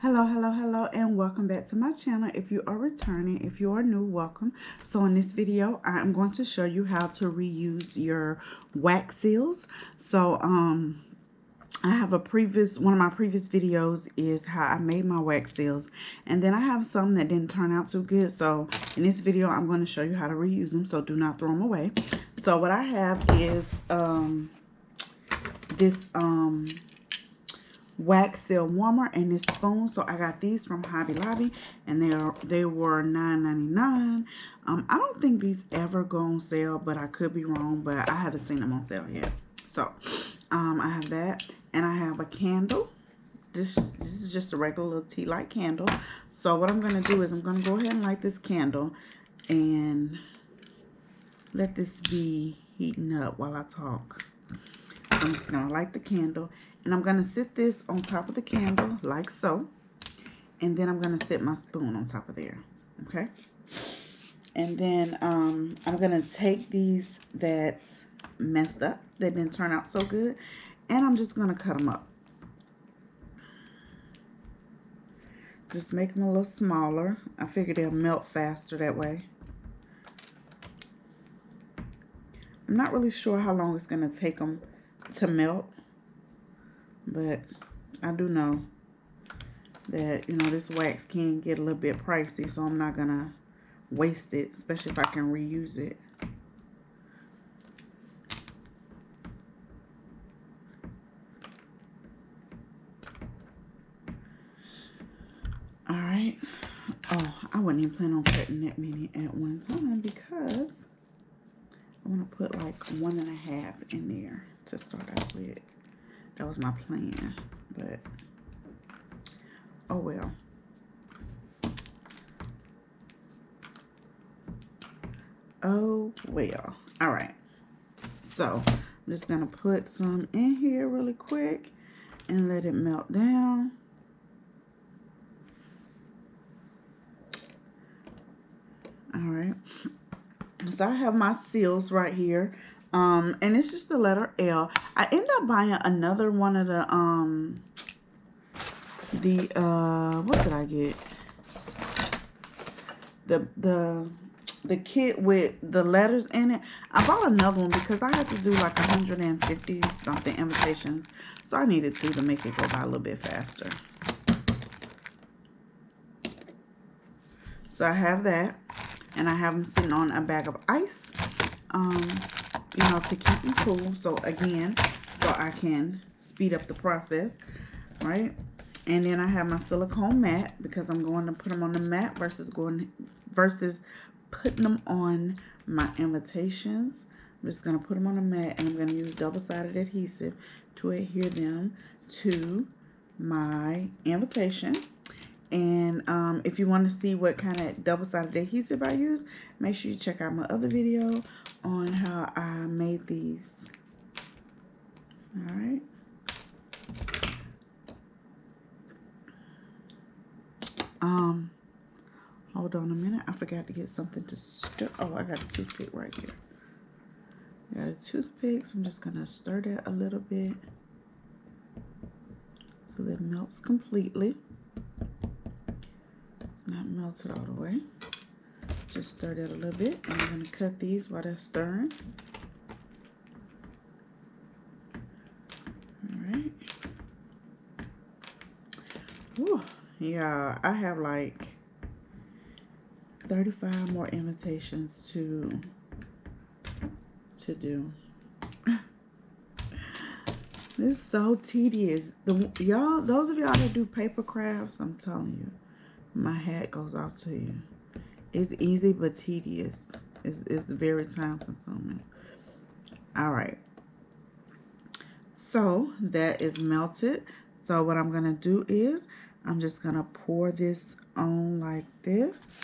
Hello, and welcome back to my channel. If you are returning, if you are new, welcome. So in this video, I'm going to show you how to reuse your wax seals. So, I have one of my previous videos is how I made my wax seals. And then I have some that didn't turn out too good. So in this video, I'm going to show you how to reuse them. So do not throw them away. So what I have is, this, wax seal warmer and this spoon. So I got these from Hobby Lobby, and they were $9.99. I don't think these ever go on sale, but I could be wrong, but I haven't seen them on sale yet. So I have that, and I have a candle. This is just a regular little tea light candle. So what I'm going to do is I'm going to go ahead and light this candle and let this be heating up while I talk. I'm just going to light the candle, and I'm going to sit this on top of the candle like so, and then I'm going to sit my spoon on top of there, okay? And then I'm going to take these that messed up, that didn't turn out so good, and I'm just going to cut them up. Just make them a little smaller. I figure they'll melt faster that way. I'm not really sure how long it's going to take them to melt, but I do know that, this wax can get a little bit pricey, so I'm not going to waste it, especially if I can reuse it. Alright. Oh, I wasn't even planning on cutting that many at one time because I want to put like 1.5 in there to start out with. That was my plan, but oh well. Oh well. Alright. So, I'm just going to put some in here really quick and let it melt down. Alright. So I have my seals right here. And it's just the letter L. I ended up buying another one of what did I get? The kit with the letters in it. I bought another one because I had to do like 150 something invitations. So I needed to make it go by a little bit faster. So I have that. And I have them sitting on a bag of ice, to keep them cool. So again, so I can speed up the process, right? And then I have my silicone mat because I'm going to put them on the mat versus putting them on my invitations. I'm just going to put them on the mat, and I'm going to use double-sided adhesive to adhere them to my invitation. And if you want to see what kind of double-sided adhesive I use, make sure you check out my other video on how I made these. Alright. Hold on a minute. I forgot to get something to stir. Oh, I got a toothpick right here. I got a toothpick, so I'm just going to stir that a little bit so that it melts completely. It's not melted all the way. Just stir that a little bit, and I'm going to cut these while they're stirring. Alright. Whew. Yeah, I have like 35 more invitations to do. This is so tedious. Those of y'all that do paper crafts, I'm telling you, my hat goes off to you. It's easy but tedious. It's very time consuming. All right. So that is melted. So what I'm gonna do is I'm just gonna pour this on like this.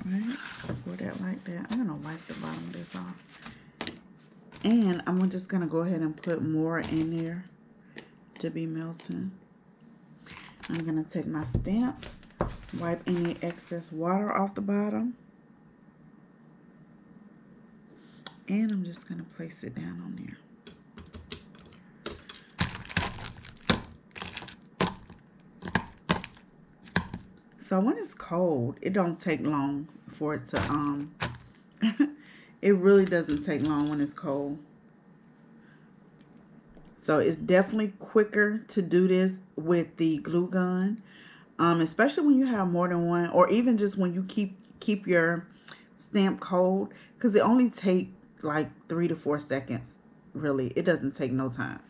Right? Pour that like that. I'm gonna wipe the bottom of this off. And I'm just gonna go ahead and put more in there to be melting. I'm gonna take my stamp, wipe any excess water off the bottom, and I'm just gonna place it down on there. So when it's cold, it don't take long for it to, it really doesn't take long when it's cold. So it's definitely quicker to do this with the glue gun, especially when you have more than one, or even just when you keep your stamp cold, because it only take like 3 to 4 seconds. Really, it doesn't take no time.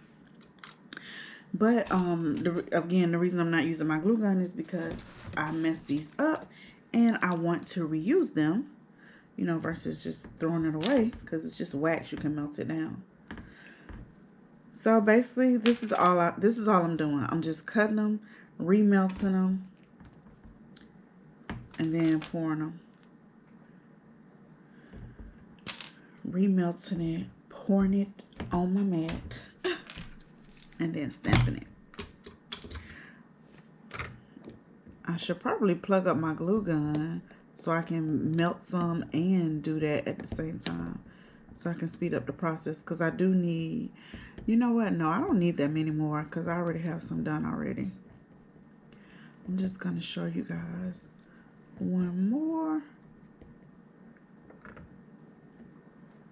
But again, the reason I'm not using my glue gun is because I messed these up and I want to reuse them, you know, versus just throwing it away, because it's just wax. You can melt it down. So basically, this is all I'm doing. I'm just cutting them, remelting them, and then pouring them. Remelting it, pouring it on my mat, and then stamping it. I should probably plug up my glue gun so I can melt some and do that at the same time, so I can speed up the process, because I do need, you know what, no, I don't need that many more because I already have some done already. I'm just going to show you guys one more.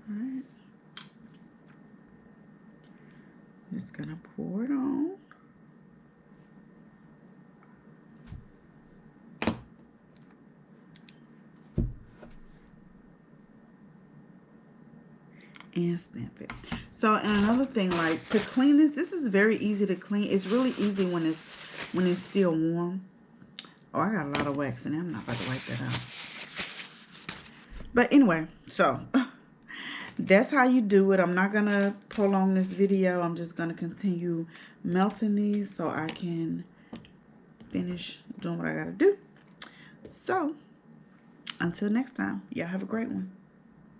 All right. Just going to pour it on. And stamp it. So, and another thing, like to clean this is very easy to clean. It's really easy when it's still warm. Oh, I got a lot of wax in there. I'm not about to wipe that out. But anyway, so that's how you do it. I'm not gonna prolong this video. I'm just gonna continue melting these so I can finish doing what I gotta do. So until next time, y'all have a great one.